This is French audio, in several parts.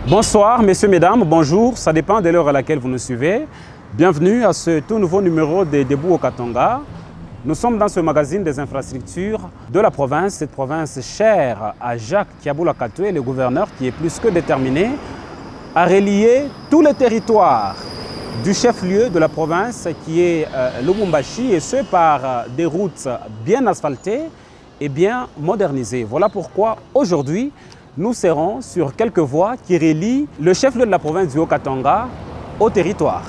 Bonsoir, messieurs, mesdames, bonjour, ça dépend de l'heure à laquelle vous nous suivez. Bienvenue à ce tout nouveau numéro de Debout au Katanga. Nous sommes dans ce magazine des infrastructures de la province, cette province chère à Jacques Kiaboula Katoué, le gouverneur qui est plus que déterminé à relier tous les territoires du chef-lieu de la province qui est Lubumbashi, et ce par des routes bien asphaltées et bien modernisées. Voilà pourquoi aujourd'hui, nous serons sur quelques voies qui relient le chef-lieu de la province du Haut-Katanga au territoire.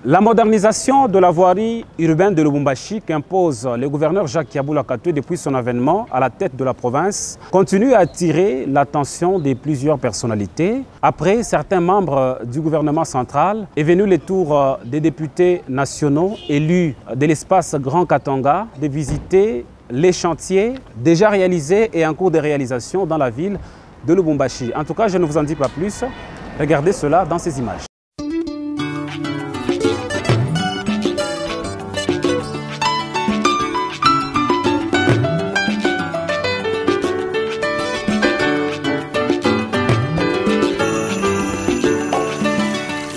La modernisation de la voirie urbaine de Lubumbashi qu'impose le gouverneur Jacques Kiaboula Katoué depuis son avènement à la tête de la province continue à attirer l'attention de plusieurs personnalités. Après, certains membres du gouvernement central est venu le tour des députés nationaux élus de l'espace Grand Katanga de visiter les chantiers déjà réalisés et en cours de réalisation dans la ville de Lubumbashi. En tout cas, je ne vous en dis pas plus. Regardez cela dans ces images.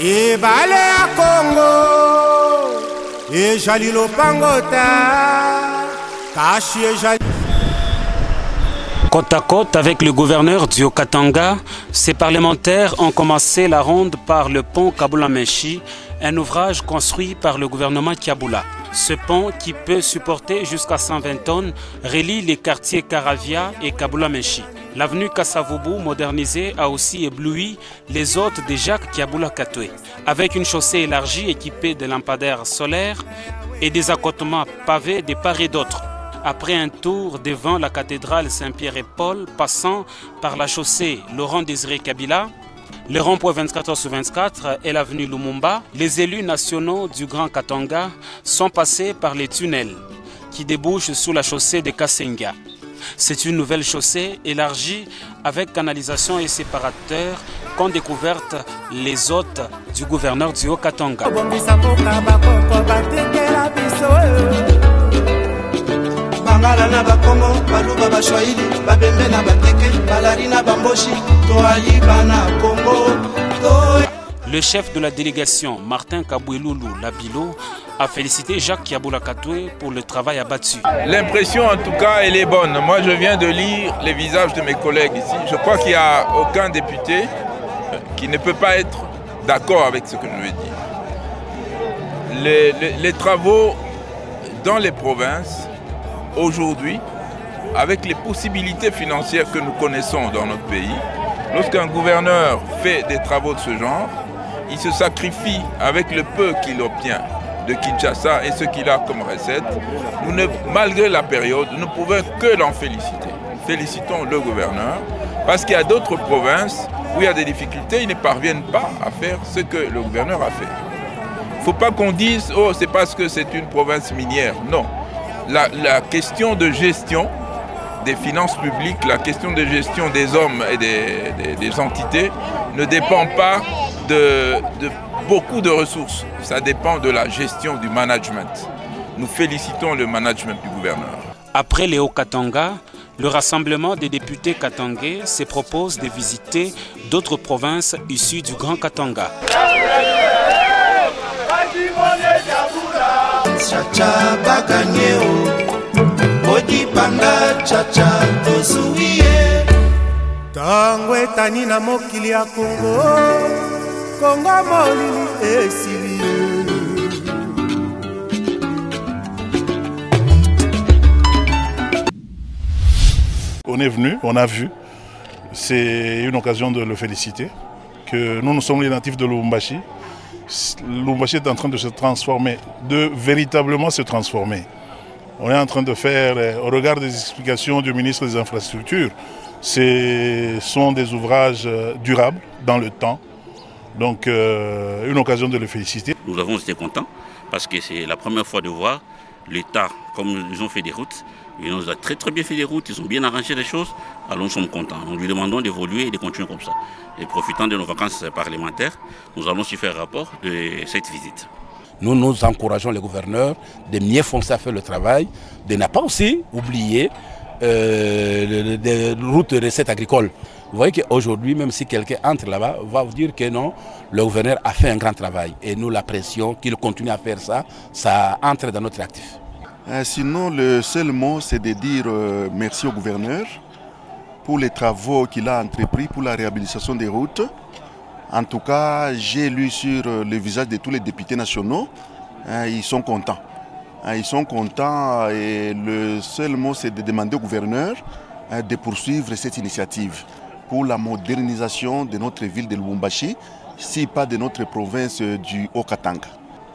Et balé à Congo, et Jalilo Pangota. Côte à côte avec le gouverneur du Haut-Katanga, ces parlementaires ont commencé la ronde par le pont Kaboula-Menchi, un ouvrage construit par le gouvernement Kiaboula. Ce pont, qui peut supporter jusqu'à 120 tonnes, relie les quartiers Karavia et Kaboula-Menchi. L'avenue Kassavubu, modernisée, a aussi ébloui les hôtes de Jacques Kiaboula Katoué. Avec une chaussée élargie équipée de lampadaires solaires et des accotements pavés de part et d'autre. Après un tour devant la cathédrale Saint-Pierre et Paul, passant par la chaussée Laurent-Désiré Kabila, le rond-point 24/24 et l'avenue Lumumba, les élus nationaux du Grand Katanga sont passés par les tunnels qui débouchent sous la chaussée de Kasenga. C'est une nouvelle chaussée élargie avec canalisation et séparateur qu'ont découverte les hôtes du gouverneur du Haut-Katanga. Le chef de la délégation, Martin Kaboueloulou Labilo, a félicité Jacques Kiaboula Katoué pour le travail abattu. L'impression, en tout cas, elle est bonne. Moi, je viens de lire les visages de mes collègues ici. Je crois qu'il n'y a aucun député qui ne peut pas être d'accord avec ce que je veux dire. Les travaux dans les provinces, aujourd'hui, avec les possibilités financières que nous connaissons dans notre pays, lorsqu'un gouverneur fait des travaux de ce genre, il se sacrifie avec le peu qu'il obtient de Kinshasa et ce qu'il a comme recette. Malgré la période, nous ne pouvons que l'en féliciter. Félicitons le gouverneur, parce qu'il y a d'autres provinces où il y a des difficultés, ils ne parviennent pas à faire ce que le gouverneur a fait. Il ne faut pas qu'on dise « oh, c'est parce que c'est une province minière ». Non. La question de gestion des finances publiques, la question de gestion des hommes et des entités ne dépend pas de beaucoup de ressources. Ça dépend de la gestion du management. Nous félicitons le management du gouverneur. Après les Hauts-Katanga, le rassemblement des députés katangais se propose de visiter d'autres provinces issues du Grand Katanga. Tangwe tanina mokili ya Congo, Congo molili esili. On est venu, on a vu, c'est une occasion de le féliciter, que nous sommes les natifs de Lubumbashi. Lubumbashi est en train de se transformer, de véritablement se transformer. On est en train de faire, au regard des explications du ministre des Infrastructures, ce sont des ouvrages durables dans le temps. Donc, une occasion de le féliciter. Nous avons été contents parce que c'est la première fois de voir l'État, comme ils ont fait des routes. Ils ont très bien fait des routes, ils ont bien arrangé les choses. Alors nous sommes contents. Nous lui demandons d'évoluer et de continuer comme ça. Et profitant de nos vacances parlementaires, nous allons aussi faire rapport de cette visite. Nous encourageons les gouverneurs de mieux foncer à faire le travail, de ne pas aussi oublier des routes de recettes agricoles. Vous voyez qu'aujourd'hui, même si quelqu'un entre là-bas, va vous dire que non, le gouverneur a fait un grand travail. Et nous, la pression qu'il continue à faire ça, ça entre dans notre actif. Sinon, le seul mot, c'est de dire merci au gouverneur pour les travaux qu'il a entrepris pour la réhabilitation des routes. En tout cas, j'ai lu sur le visage de tous les députés nationaux, ils sont contents. Ils sont contents et le seul mot, c'est de demander au gouverneur de poursuivre cette initiative pour la modernisation de notre ville de Lubumbashi, si pas de notre province du Haut-Katanga.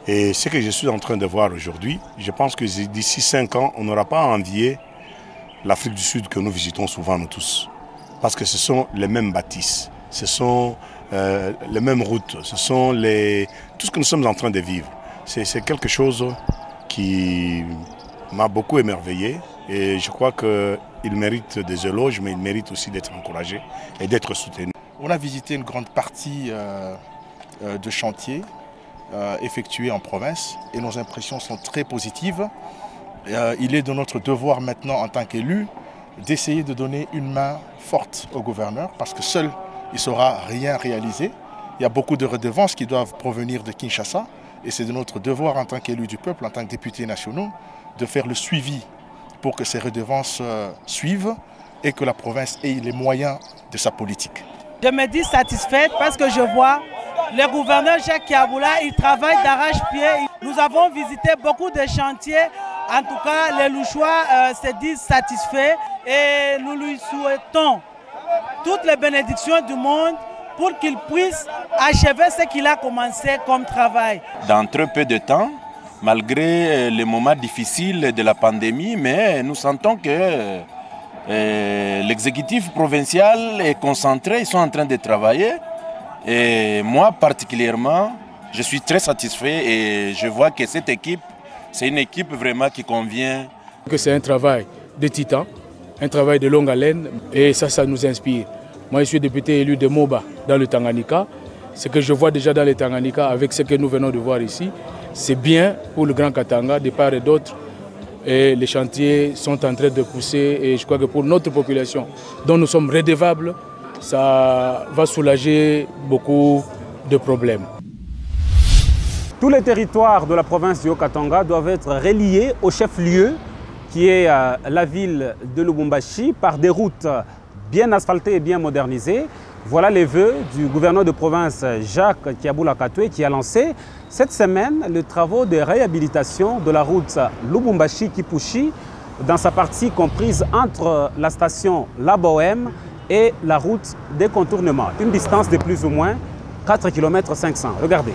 Et ce que je suis en train de voir aujourd'hui, je pense que d'ici 5 ans, on n'aura pas à envier l'Afrique du Sud que nous visitons souvent, nous tous. Parce que ce sont les mêmes bâtisses, ce sont les mêmes routes, ce sont tout ce que nous sommes en train de vivre. C'est quelque chose qui m'a beaucoup émerveillé et je crois qu'il mérite des éloges, mais il mérite aussi d'être encouragé et d'être soutenu. On a visité une grande partie de chantiers effectués en province et nos impressions sont très positives. Il est de notre devoir maintenant en tant qu'élu d'essayer de donner une main forte au gouverneur parce que seul il ne saura rien réaliser. Il y a beaucoup de redevances qui doivent provenir de Kinshasa et c'est de notre devoir en tant qu'élu du peuple, en tant que députés nationaux, de faire le suivi pour que ces redevances suivent et que la province ait les moyens de sa politique. Je me dis satisfaite parce que je vois le gouverneur Jacques Kiaboula, il travaille d'arrache-pied. Nous avons visité beaucoup de chantiers. En tout cas, les Louchois se disent satisfaits et nous lui souhaitons toutes les bénédictions du monde pour qu'il puisse achever ce qu'il a commencé comme travail. Dans très peu de temps, malgré les moments difficiles de la pandémie, mais nous sentons que l'exécutif provincial est concentré, ils sont en train de travailler. Et moi particulièrement, je suis très satisfait et je vois que cette équipe, c'est une équipe vraiment qui convient. C'est un travail de titan, un travail de longue haleine et ça nous inspire. Moi, je suis député élu de Moba dans le Tanganyika. Ce que je vois déjà dans le Tanganyika avec ce que nous venons de voir ici, c'est bien pour le Grand Katanga, de part et d'autre. Et les chantiers sont en train de pousser et je crois que pour notre population dont nous sommes redevables, ça va soulager beaucoup de problèmes. Tous les territoires de la province du Haut-Katanga doivent être reliés au chef-lieu qui est la ville de Lubumbashi par des routes bien asphaltées et bien modernisées. Voilà les vœux du gouverneur de province Jacques Kiaboula Katoué qui a lancé cette semaine les travaux de réhabilitation de la route Lubumbashi-Kipushi dans sa partie comprise entre la station La Bohème et la route des contournements. Une distance de plus ou moins 4 km 500. Regardez.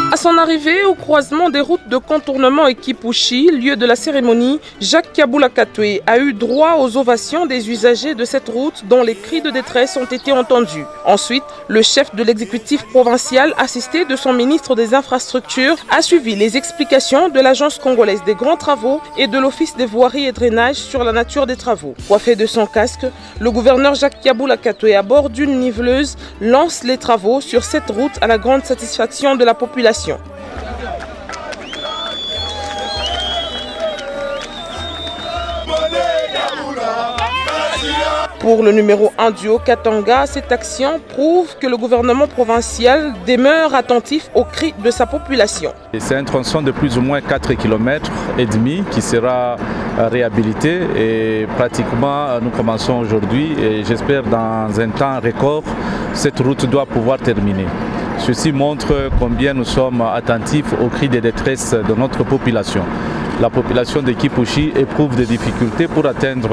À son arrivée au croisement des routes de contournement et Kipushi, lieu de la cérémonie, Jacques Kiaboula Katoué a eu droit aux ovations des usagers de cette route dont les cris de détresse ont été entendus. Ensuite, le chef de l'exécutif provincial, assisté de son ministre des Infrastructures, a suivi les explications de l'Agence congolaise des grands travaux et de l'Office des voiries et drainages sur la nature des travaux. Coiffé de son casque, le gouverneur Jacques Kiaboula Katoué, à bord d'une niveleuse, lance les travaux sur cette route à la grande satisfaction de la population. Pour le numéro 1 du Haut-Katanga, cette action prouve que le gouvernement provincial demeure attentif aux cris de sa population. C'est un tronçon de plus ou moins 4 km et demi qui sera réhabilité et pratiquement nous commençons aujourd'hui et j'espère dans un temps record cette route doit pouvoir terminer. Ceci montre combien nous sommes attentifs aux cris de détresse de notre population. La population de Kipushi éprouve des difficultés pour atteindre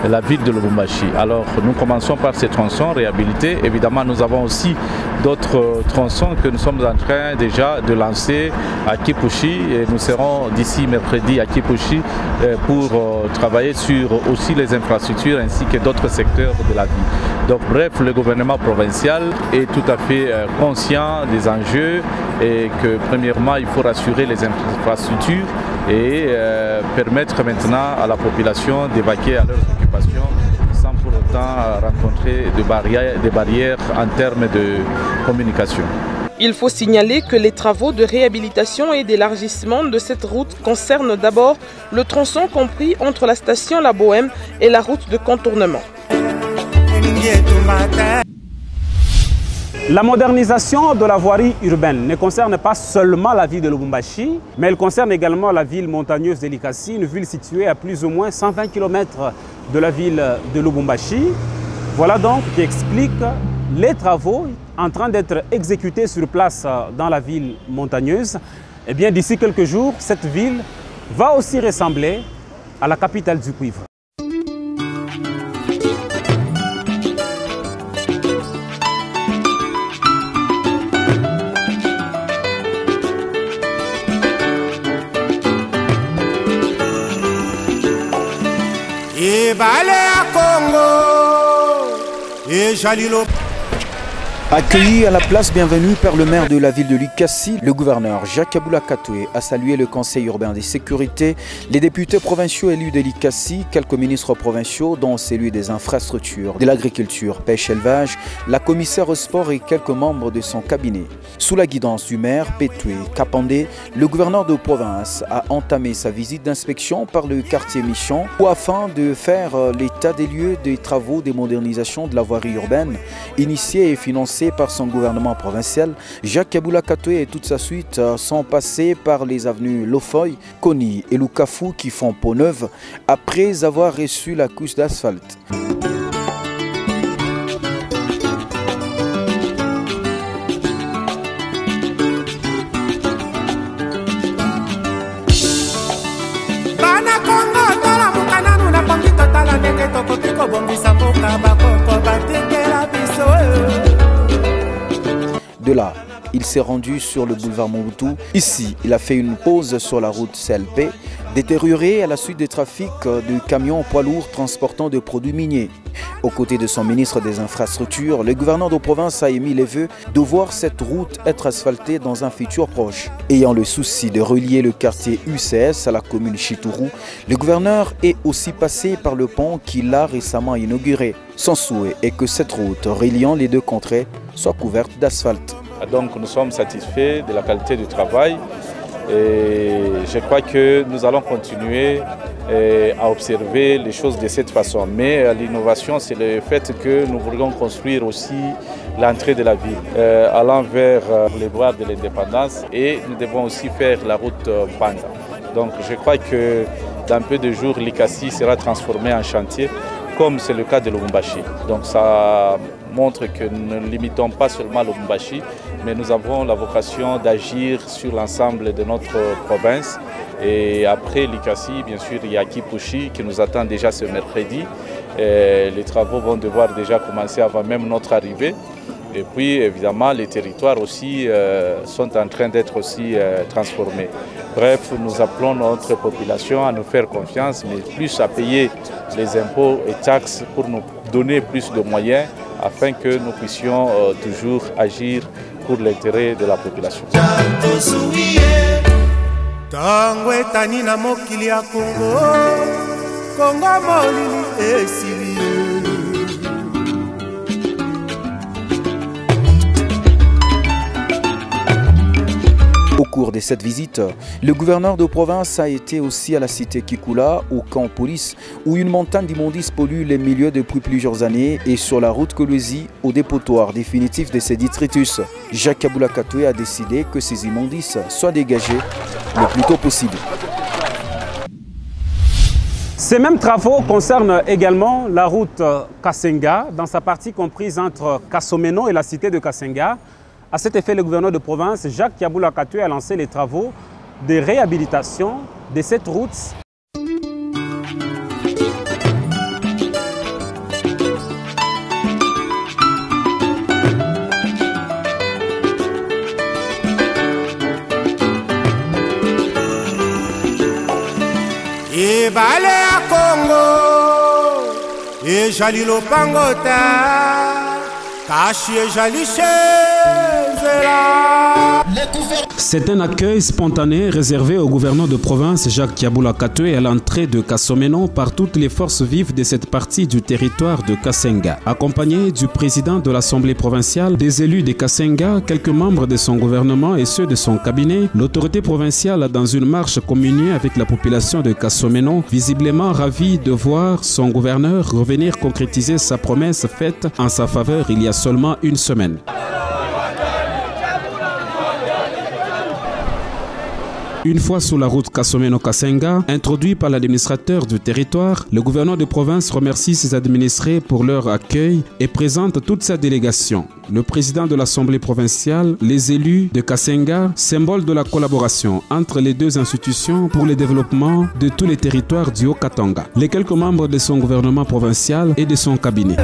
la ville de Lubumbashi. Alors nous commençons par ces tronçons réhabilités. Évidemment, nous avons aussi d'autres tronçons que nous sommes en train déjà de lancer à Kipushi. Et nous serons d'ici mercredi à Kipushi pour travailler sur aussi les infrastructures ainsi que d'autres secteurs de la vie. Donc bref, le gouvernement provincial est tout à fait conscient des enjeux et que premièrement, il faut rassurer les infrastructures et permettre maintenant à la population d'évacuer à leurs occupations sans pour autant rencontrer des barrières en termes de communication. Il faut signaler que les travaux de réhabilitation et d'élargissement de cette route concernent d'abord le tronçon compris entre la station La Bohème et la route de contournement. La modernisation de la voirie urbaine ne concerne pas seulement la ville de Lubumbashi, mais elle concerne également la ville montagneuse de Likasi, une ville située à plus ou moins 120 km de la ville de Lubumbashi. Voilà donc qui explique les travaux en train d'être exécutés sur place dans la ville montagneuse. Et bien d'ici quelques jours, cette ville va aussi ressembler à la capitale du cuivre. Et balé à Congo et Jalilo. Accueilli à la place bienvenue par le maire de la ville de Likasi, le gouverneur Jacques Kaboula Katoué a salué le conseil urbain de sécurité, les députés provinciaux élus de Likasi, quelques ministres provinciaux dont celui des infrastructures, de l'agriculture, pêche, élevage, la commissaire au sport et quelques membres de son cabinet. Sous la guidance du maire Pétoué Kapandé, le gouverneur de province a entamé sa visite d'inspection par le quartier Michon afin de faire l'état des lieux des travaux de modernisation de la voirie urbaine initiés et financés par son gouvernement provincial. Jacques Kaboula Katoué et toute sa suite sont passés par les avenues Lofoy, Koni et Lukafu qui font peau neuve après avoir reçu la couche d'asphalte. De là, il s'est rendu sur le boulevard Mobutu. Ici, il a fait une pause sur la route CLP, détériorée à la suite des trafics de camions poids lourds transportant des produits miniers. Aux côtés de son ministre des Infrastructures, le gouverneur de province a émis les vœux de voir cette route être asphaltée dans un futur proche. Ayant le souci de relier le quartier UCS à la commune Chitourou, le gouverneur est aussi passé par le pont qu'il a récemment inauguré. Son souhait est que cette route reliant les deux contrées soit couverte d'asphalte. Donc nous sommes satisfaits de la qualité du travail et je crois que nous allons continuer à observer les choses de cette façon. Mais l'innovation, c'est le fait que nous voulions construire aussi l'entrée de la ville, allant vers les bois de l'indépendance, et nous devons aussi faire la route Panda. Donc je crois que dans peu de jours, Likasi sera transformé en chantier, comme c'est le cas de Lubumbashi. Donc ça montre que nous ne limitons pas seulement Lubumbashi, mais nous avons la vocation d'agir sur l'ensemble de notre province. Et après Likasi, bien sûr, il y a Kipushi qui nous attend déjà ce mercredi. Et les travaux vont devoir déjà commencer avant même notre arrivée. Et puis, évidemment, les territoires aussi sont en train d'être aussi transformés. Bref, nous appelons notre population à nous faire confiance, mais plus à payer les impôts et taxes pour nous donner plus de moyens afin que nous puissions toujours agir pour l'intérêt de la population. Au cours de cette visite, le gouverneur de province a été aussi à la cité Kikula, au camp police, où une montagne d'immondices pollue les milieux depuis plusieurs années, et sur la route Kolwezi au dépotoir définitif de ces détritus. Jacques Kaboula Katoué a décidé que ces immondices soient dégagés le plus tôt possible. Ces mêmes travaux concernent également la route Kasenga, dans sa partie comprise entre Kasomeno et la cité de Kasenga. À cet effet, le gouverneur de province, Jacques Kaboula Katoué, a lancé les travaux de réhabilitation de cette route. Et balé à Congo, et Jalilo Pangota, caché Jaliché. C'est un accueil spontané réservé au gouverneur de province Jacques Kiaboula Katoué à l'entrée de Kassomeno par toutes les forces vives de cette partie du territoire de Kasenga. Accompagné du président de l'Assemblée provinciale, des élus de Kasenga, quelques membres de son gouvernement et ceux de son cabinet, l'autorité provinciale dans une marche communiée avec la population de Kassomeno, visiblement ravie de voir son gouverneur revenir concrétiser sa promesse faite en sa faveur il y a seulement une semaine. Une fois sur la route Kassomeno-Kasenga, introduit par l'administrateur du territoire, le gouverneur de province remercie ses administrés pour leur accueil et présente toute sa délégation. Le président de l'Assemblée provinciale, les élus de Kasenga, symbole de la collaboration entre les deux institutions pour le développement de tous les territoires du Haut-Katanga. Les quelques membres de son gouvernement provincial et de son cabinet.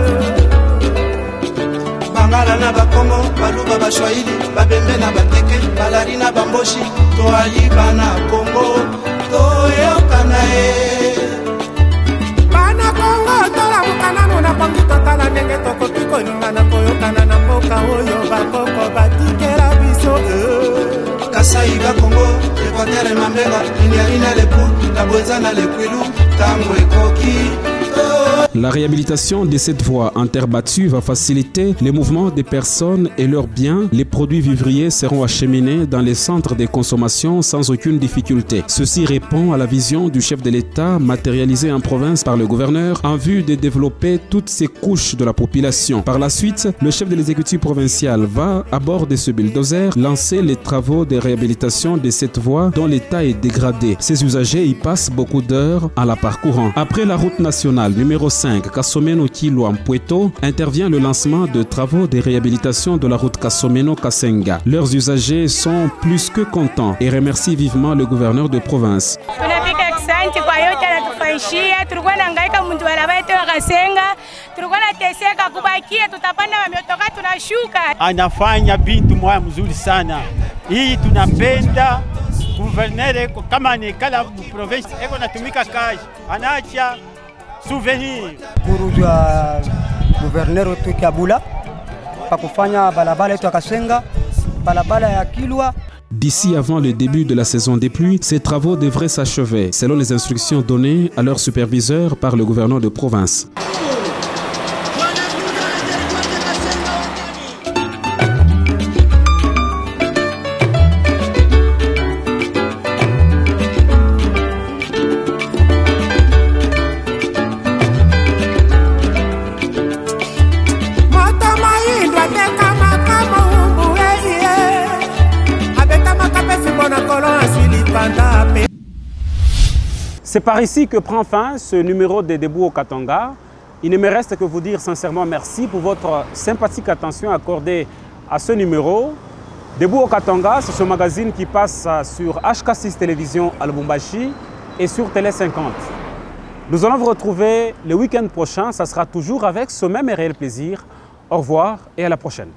La réhabilitation de cette voie en terre battue va faciliter les mouvements des personnes et leurs biens. Les produits vivriers seront acheminés dans les centres de consommation sans aucune difficulté. Ceci répond à la vision du chef de l'État matérialisée en province par le gouverneur en vue de développer toutes ces couches de la population. Par la suite, le chef de l'exécutif provincial va, à bord de ce bulldozer, lancer les travaux de réhabilitation de cette voie dont l'état est dégradé. Ses usagers y passent beaucoup d'heures en la parcourant. Après la route nationale numéro 5, Kassomeno-Kilwa-Mpueto, intervient le lancement de travaux de réhabilitation de la route Kassomeno-Kasenga. Leurs usagers sont plus que contents et remercient vivement le gouverneur de province. Anafanya bintu moya mzuri sana. Hii tunapenda gouverneur kama ni kala province eko natumika kazi. Anaacha souvenir. Kurujwa gouverneur wetu Kiaboula pa kufanya balabala yetu ya Kasenga, balabala ya Kilwa. D'ici avant le début de la saison des pluies, ces travaux devraient s'achever, selon les instructions données à leur superviseur par le gouverneur de province. C'est par ici que prend fin ce numéro de Debout au Katanga. Il ne me reste que vous dire sincèrement merci pour votre sympathique attention accordée à ce numéro. Debout au Katanga, c'est ce magazine qui passe sur HK6 Télévision à Lubumbashi et sur Télé 50. Nous allons vous retrouver le week-end prochain. Ça sera toujours avec ce même et réel plaisir. Au revoir et à la prochaine.